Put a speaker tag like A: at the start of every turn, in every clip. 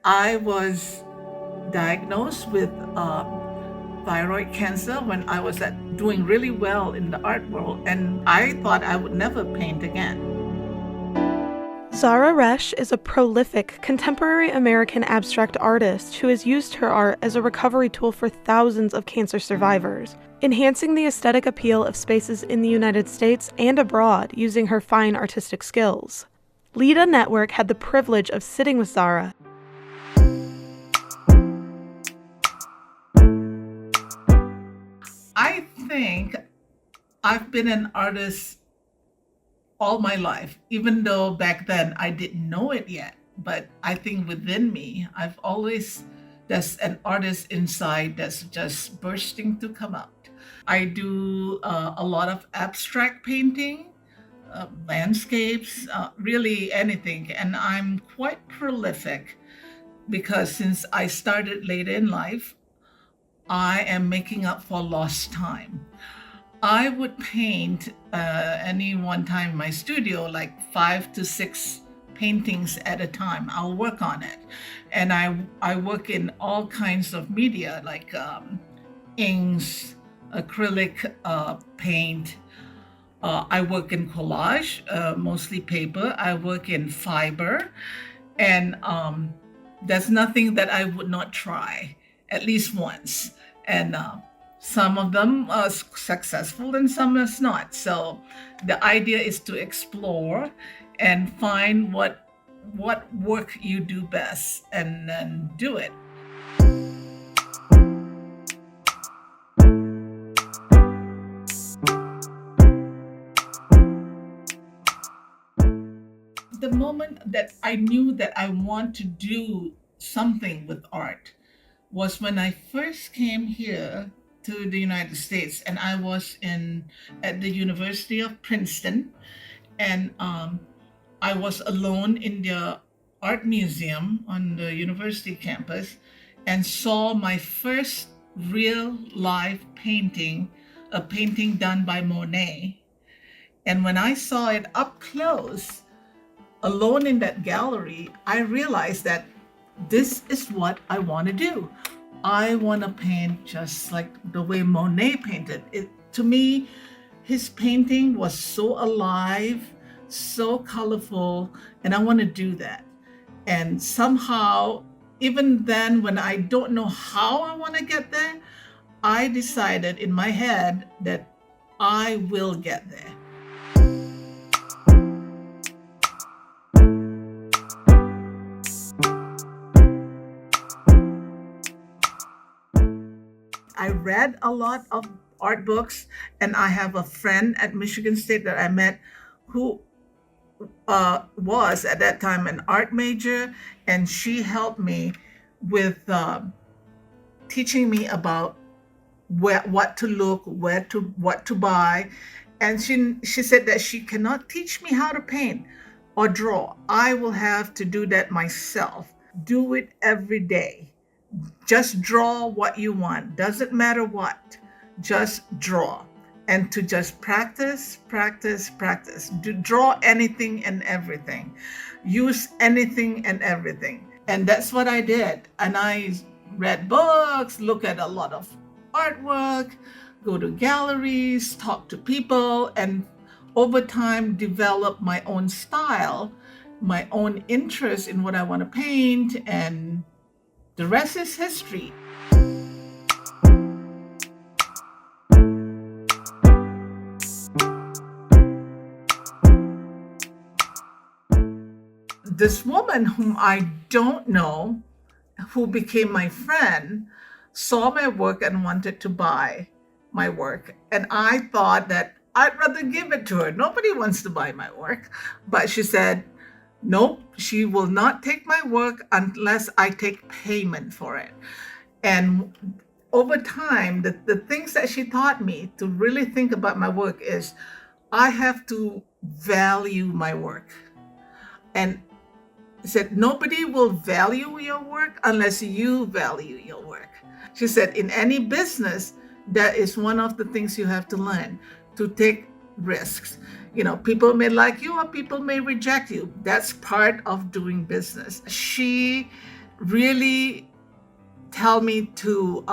A: I was diagnosed with thyroid cancer when I was doing really well in the art world, and I thought I would never paint again.
B: Zahrah Resh is a prolific contemporary American abstract artist who has used her art as a recovery tool for thousands of cancer survivors, enhancing the aesthetic appeal of spaces in the United States and abroad using her fine artistic skills. Lida Network had the privilege of sitting with Zahrah.
A: I think I've been an artist all my life, even though back then I didn't know it yet. But I think within me, I've always, there's an artist inside that's just bursting to come out. I do a lot of abstract painting, landscapes, really anything. And I'm quite prolific because since I started late in life, I am making up for lost time. I would paint any one time in my studio like 5 to 6 paintings at a time. I'll work on it, and I work in all kinds of media like inks, acrylic paint. I work in collage, mostly paper. I work in fiber, and there's nothing that I would not try at least once. And some of them are successful and some is not. So the idea is to explore and find what work you do best and then do it. The moment that I knew that I want to do something with art was when I first came here to the United States, and I was in at the University of Princeton, and I was alone in the art museum on the university campus, and saw my first real live painting, a painting done by Monet. And when I saw it up close, alone in that gallery, I realized that this is what I want to do. I want to paint just like the way Monet painted. It to me, his painting was so alive, so colorful, and I want to do that. And somehow, even then, when I don't know how I want to get there, I decided in my head that I will get there. I read a lot of art books, and I have a friend at Michigan State that I met who was at that time an art major, and she helped me with teaching me about what to look, where to what to buy, and she said that she cannot teach me how to paint or draw. I will have to do that myself. Do it every day. Just draw what you want. Doesn't matter what. Just draw. And to just practice, practice, practice. Draw anything and everything. Use anything and everything. And that's what I did. And I read books, look at a lot of artwork, go to galleries, talk to people, and over time develop my own style, my own interest in what I want to paint, and the rest is history. This woman whom I don't know, who became my friend, saw my work and wanted to buy my work. And I thought that I'd rather give it to her. Nobody wants to buy my work. But she said, nope, she will not take my work unless I take payment for it. And over time, the things that she taught me to really think about my work is I have to value my work. And said, nobody will value your work unless you value your work. She said, in any business, that is one of the things you have to learn, to take risks. You know, people may like you or people may reject you. That's part of doing business. She really tell me to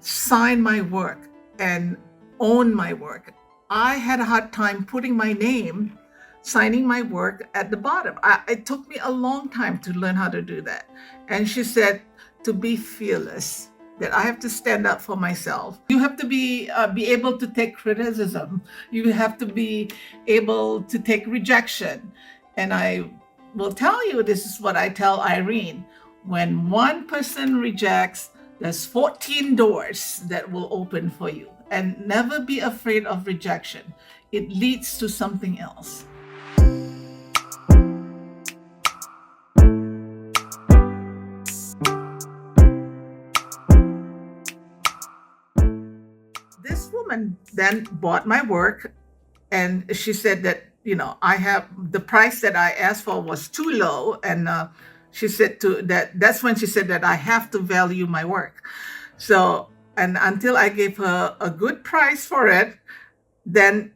A: sign my work and own my work. I had a hard time putting my name, signing my work at the bottom. It took me a long time to learn how to do that. And she said to be fearless, that I have to stand up for myself. You have to be able to take criticism. You have to be able to take rejection. And I will tell you, this is what I tell Irene. When one person rejects, there's 14 doors that will open for you. And never be afraid of rejection. It leads to something else. This woman then bought my work, and she said that, I have the price that I asked for was too low. And she said that's when she said that I have to value my work. So, and until I gave her a good price for it, then,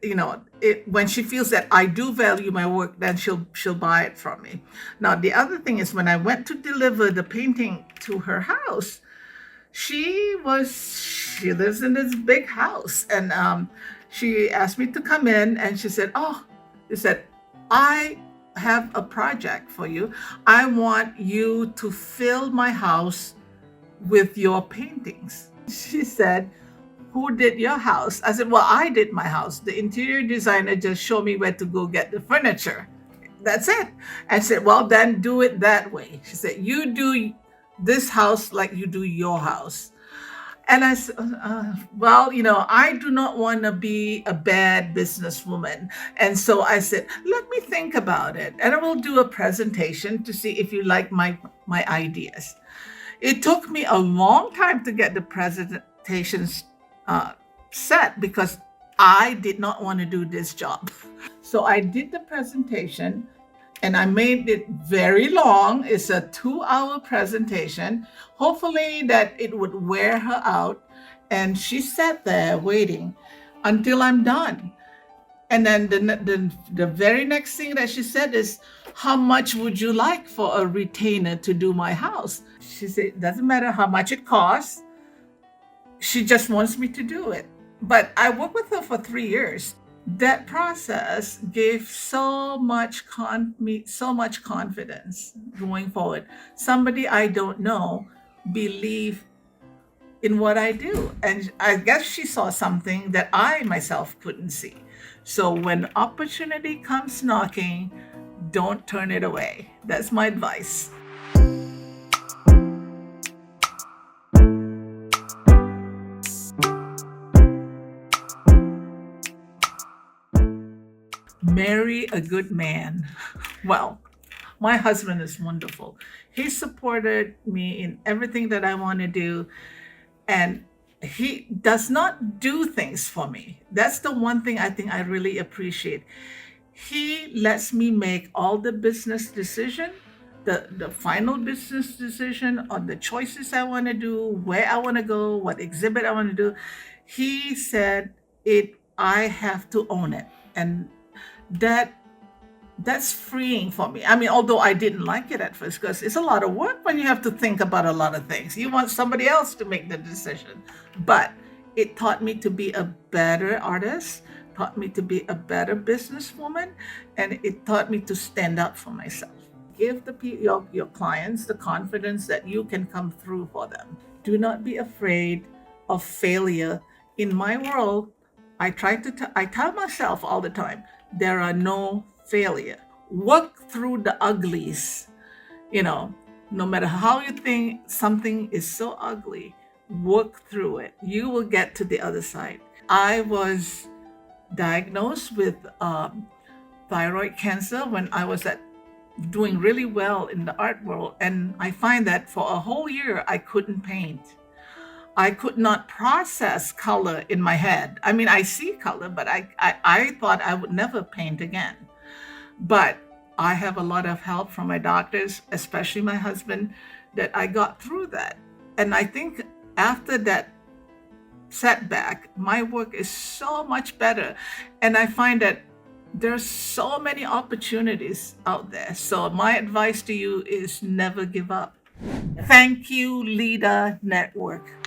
A: when she feels that I do value my work, then she'll buy it from me. Now, the other thing is, when I went to deliver the painting to her house, she lives in this big house, and she asked me to come in, and she said, I have a project for you. I want you to fill my house with your paintings. She said, who did your house? I said, well, I did my house. The interior designer just showed me where to go get the furniture. That's it. I said, well, then do it that way. She said, you do this house like you do your house. And I said, well, I do not want to be a bad businesswoman. And so I said, let me think about it. And I will do a presentation to see if you like my ideas. It took me a long time to get the presentations set, because I did not want to do this job. So I did the presentation, and I made it very long. It's a 2-hour presentation, hopefully that it would wear her out. And she sat there waiting until I'm done. And then the very next thing that she said is, how much would you like for a retainer to do my house? She said, it doesn't matter how much it costs. She just wants me to do it. But I worked with her for 3 years. That process gave so much confidence going forward. Somebody I don't know believe in what I do. And I guess she saw something that I myself couldn't see. So when opportunity comes knocking, don't turn it away. That's my advice. Marry a good man. Well, my husband is wonderful. He supported me in everything that I want to do, and he does not do things for me. That's the one thing I think I really appreciate. He lets me make all the business decision, the final business decision on the choices I want to do, where I want to go, what exhibit I want to do. He said I have to own it. And that's freeing for me. I mean, although I didn't like it at first, because it's a lot of work when you have to think about a lot of things. You want somebody else to make the decision. But it taught me to be a better artist, taught me to be a better businesswoman, and it taught me to stand up for myself. Give your clients the confidence that you can come through for them. Do not be afraid of failure. In my world, I tell myself all the time, there are no failure. Work through the uglies. No matter how you think something is so ugly, work through it. You will get to the other side. I was diagnosed with thyroid cancer when I was doing really well in the art world. And I find that for a whole year, I couldn't paint. I could not process color in my head. I mean, I see color, but I thought I would never paint again. But I have a lot of help from my doctors, especially my husband, that I got through that. And I think after that setback, my work is so much better. And I find that There's so many opportunities out there. So my advice to you is never give up. Thank you, Leader Network.